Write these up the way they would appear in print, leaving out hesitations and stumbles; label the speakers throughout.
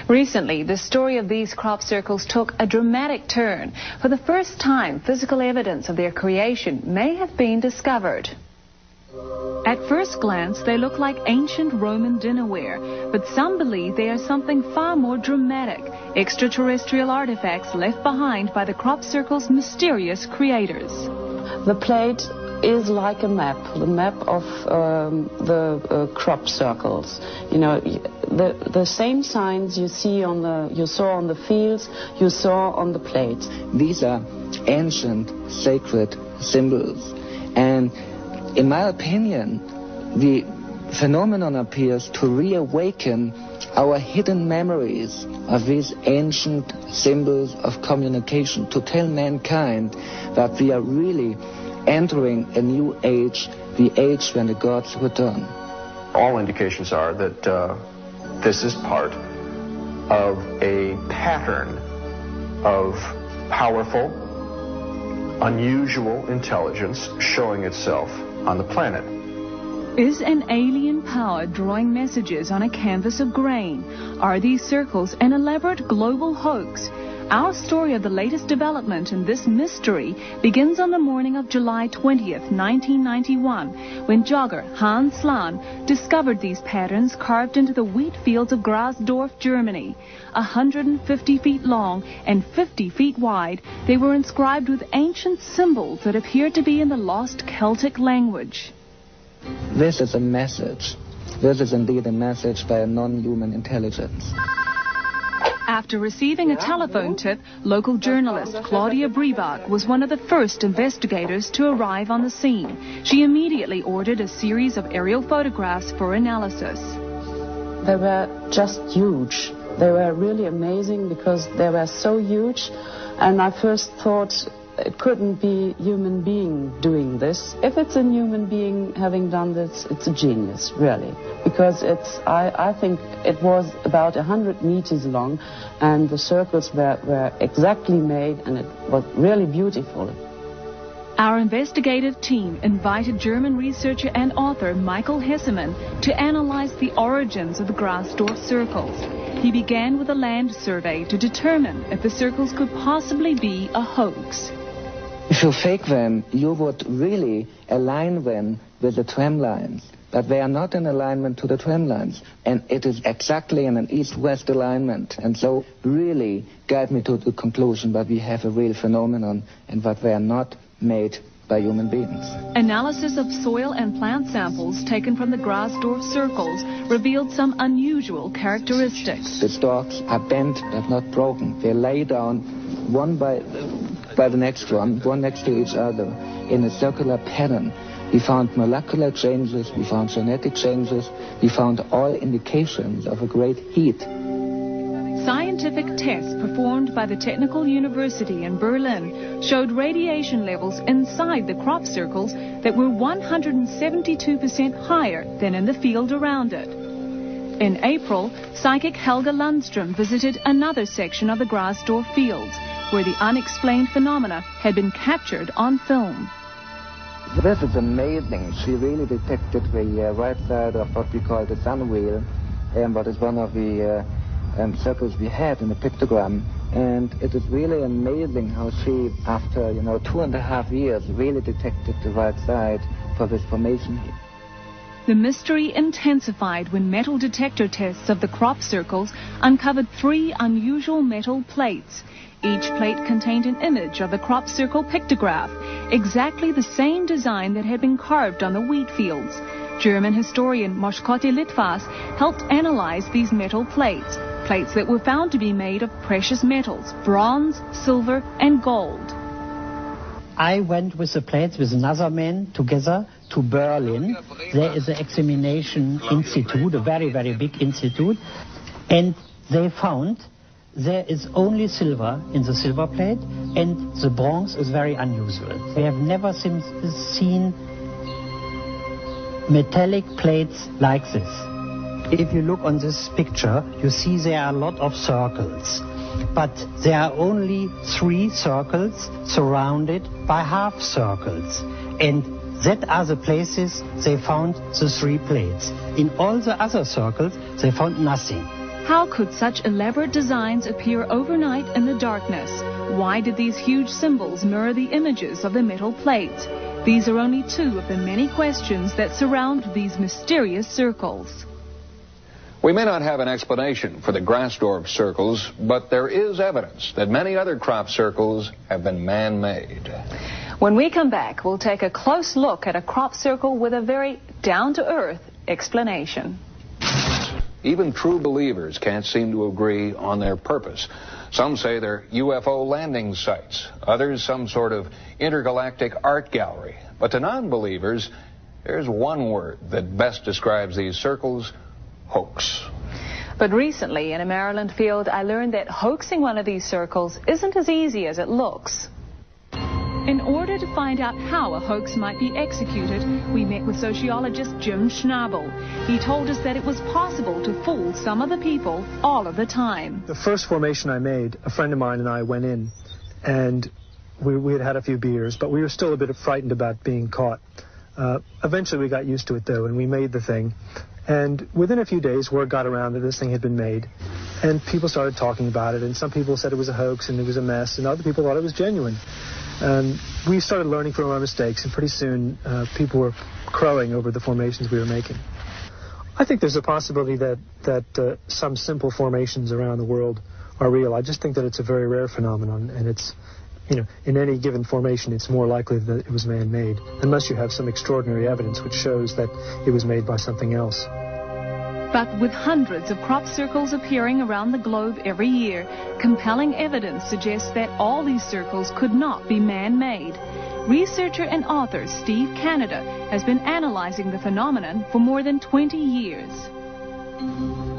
Speaker 1: Recently, the story of these crop circles took a dramatic turn. For the first time, physical evidence of their creation may have been discovered. At first glance, they look like ancient Roman dinnerware, but some believe they are something far more dramatic, extraterrestrial artifacts left behind by the crop circle's mysterious creators.
Speaker 2: The plate is like a map, the map of the crop circles. You know, the same signs you saw on the fields, you saw on the plates.
Speaker 3: These are ancient sacred symbols, and in my opinion, the phenomenon appears to reawaken our hidden memories of these ancient symbols of communication, to tell mankind that we are really entering a new age, the age when the gods return.
Speaker 4: All indications are that this is part of a pattern of powerful, unusual intelligence showing itself on the planet.
Speaker 1: Is an alien power drawing messages on a canvas of grain? Are these circles an elaborate global hoax? Our story of the latest development in this mystery begins on the morning of July 20th, 1991, when jogger Hans Slan discovered these patterns carved into the wheat fields of Grasdorf, Germany. 150 feet long and 50 feet wide, they were inscribed with ancient symbols that appeared to be in the lost Celtic language.
Speaker 3: This is a message. This is indeed a message by a non-human intelligence.
Speaker 1: After receiving a telephone tip, local journalist Claudia Briebach was one of the first investigators to arrive on the scene. She immediately ordered a series of aerial photographs for analysis.
Speaker 2: They were just huge. They were really amazing because they were so huge, and I first thought it couldn't be a human being doing this. If it's a human being having done this, it's a genius, really. Because I think it was about 100 meters long, and the circles were exactly made, and it was really beautiful.
Speaker 1: Our investigative team invited German researcher and author Michael Hessemann to analyze the origins of the Grasdorf circles. He began with a land survey to determine if the circles could possibly be a hoax.
Speaker 3: If you fake them, you would really align them with the tram lines. But they are not in alignment to the tram lines. And it is exactly in an east-west alignment. And so really guide me to the conclusion that we have a real phenomenon and that they are not made by human beings.
Speaker 1: Analysis of soil and plant samples taken from the Grasdorf circles revealed some unusual characteristics.
Speaker 3: The stalks are bent but not broken. They lay down one by the next one next to each other in a circular pattern. We found molecular changes, we found genetic changes, we found all indications of a great heat.
Speaker 1: Scientific tests performed by the Technical University in Berlin showed radiation levels inside the crop circles that were 172% higher than in the field around it. In April, psychic Helga Lundström visited another section of the Grasdorf fields, where the unexplained phenomena had been captured on film.
Speaker 3: This is amazing. She really detected the right side of what we call the sun wheel, what is one of the circles we had in the pictogram. And it is really amazing how she, after 2.5 years, really detected the right side for this formation here.
Speaker 1: The mystery intensified when metal detector tests of the crop circles uncovered 3 unusual metal plates. Each plate contained an image of the crop circle pictograph, exactly the same design that had been carved on the wheat fields. German historian Moschkotti Litvas helped analyze these metal plates that were found to be made of precious metals, bronze, silver, and gold.
Speaker 5: I went with the plates with another man together to Berlin. There is an examination institute, a very, very big institute, and they found there is only silver in the silver plate, and the bronze is very unusual. We have never seen metallic plates like this. If you look on this picture, you see there are a lot of circles, but there are only 3 circles surrounded by half circles, and that are the places they found the 3 plates. In all the other circles, they found nothing.
Speaker 1: How could such elaborate designs appear overnight in the darkness? Why did these huge symbols mirror the images of the metal plates? These are only two of the many questions that surround these mysterious circles.
Speaker 6: We may not have an explanation for the Grasdorf circles, but there is evidence that many other crop circles have been man-made.
Speaker 1: When we come back, we'll take a close look at a crop circle with a very down-to-earth explanation.
Speaker 6: Even true believers can't seem to agree on their purpose. Some say they're UFO landing sites, others some sort of intergalactic art gallery. But to non-believers, there's one word that best describes these circles: hoax.
Speaker 1: But recently, in a Maryland field, I learned that hoaxing one of these circles isn't as easy as it looks. In order to find out how a hoax might be executed, we met with sociologist Jim Schnabel. He told us that it was possible to fool some of the people all of the time.
Speaker 7: The first formation I made, a friend of mine and I went in, and we had had a few beers, but we were still a bit frightened about being caught. Eventually we got used to it, though, and we made the thing. And within a few days, word got around that this thing had been made, and people started talking about it, and some people said it was a hoax and it was a mess, and other people thought it was genuine. We started learning from our mistakes, and pretty soon people were crowing over the formations we were making. I think there's a possibility that some simple formations around the world are real. I just think that it's a very rare phenomenon, and it's, in any given formation, it's more likely that it was man-made, unless you have some extraordinary evidence which shows that it was made by something else.
Speaker 1: But with hundreds of crop circles appearing around the globe every year, compelling evidence suggests that all these circles could not be man-made. Researcher and author Steve Canada has been analyzing the phenomenon for more than 20 years.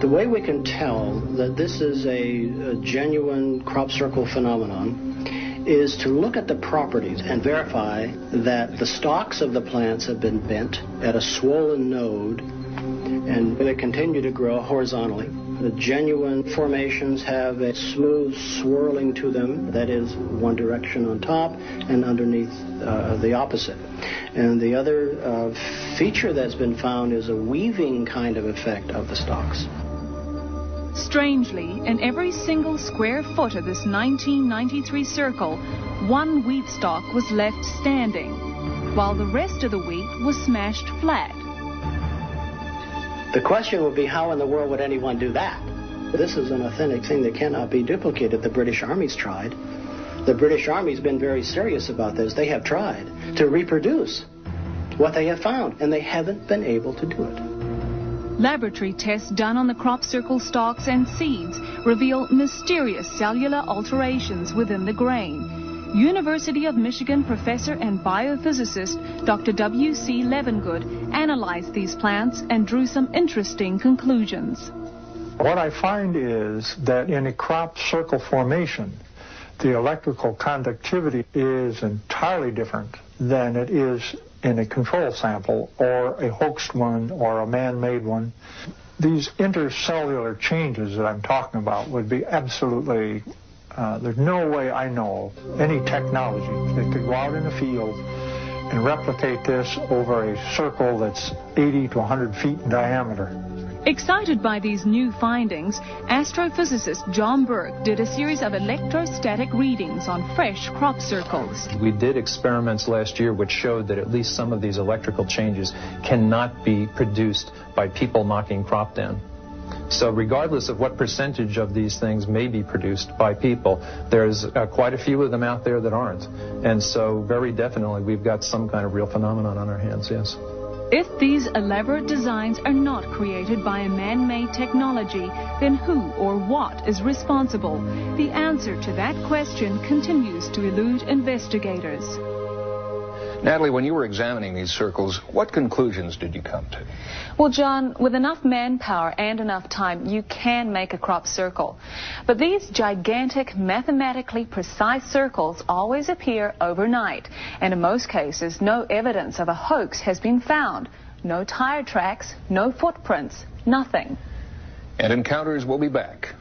Speaker 8: The way we can tell that this is a genuine crop circle phenomenon is to look at the properties and verify that the stalks of the plants have been bent at a swollen node and they continue to grow horizontally. The genuine formations have a smooth swirling to them, that is one direction on top and underneath the opposite. And the other feature that's been found is a weaving kind of effect of the stalks.
Speaker 1: Strangely, in every single square foot of this 1993 circle, one wheat stalk was left standing, while the rest of the wheat was smashed flat.
Speaker 8: The question would be, how in the world would anyone do that? This is an authentic thing that cannot be duplicated. The British Army's tried. The British Army's been very serious about this. They have tried to reproduce what they have found, and they haven't been able to do it.
Speaker 1: Laboratory tests done on the crop circle stalks and seeds reveal mysterious cellular alterations within the grain. University of Michigan professor and biophysicist Dr. W.C. Levengood analyzed these plants and drew some interesting conclusions.
Speaker 9: What I find is that in a crop circle formation, the electrical conductivity is entirely different than it is in a control sample or a hoaxed one or a man-made one. These intercellular changes that I'm talking about would be absolutely, there's no way I know of any technology that could go out in the field and replicate this over a circle that's 80 to 100 feet in diameter.
Speaker 1: Excited by these new findings, astrophysicist John Burke did a series of electrostatic readings on fresh crop circles.
Speaker 10: We did experiments last year which showed that at least some of these electrical changes cannot be produced by people knocking crop down. So regardless of what percentage of these things may be produced by people, there's quite a few of them out there that aren't. And so very definitely we've got some kind of real phenomenon on our hands, yes.
Speaker 1: If these elaborate designs are not created by a man-made technology, then who or what is responsible? The answer to that question continues to elude investigators.
Speaker 6: Natalie, when you were examining these circles, what conclusions did you come to?
Speaker 1: Well, John, with enough manpower and enough time, you can make a crop circle. But these gigantic, mathematically precise circles always appear overnight. And in most cases, no evidence of a hoax has been found. No tire tracks, no footprints, nothing.
Speaker 6: And Encounters will be back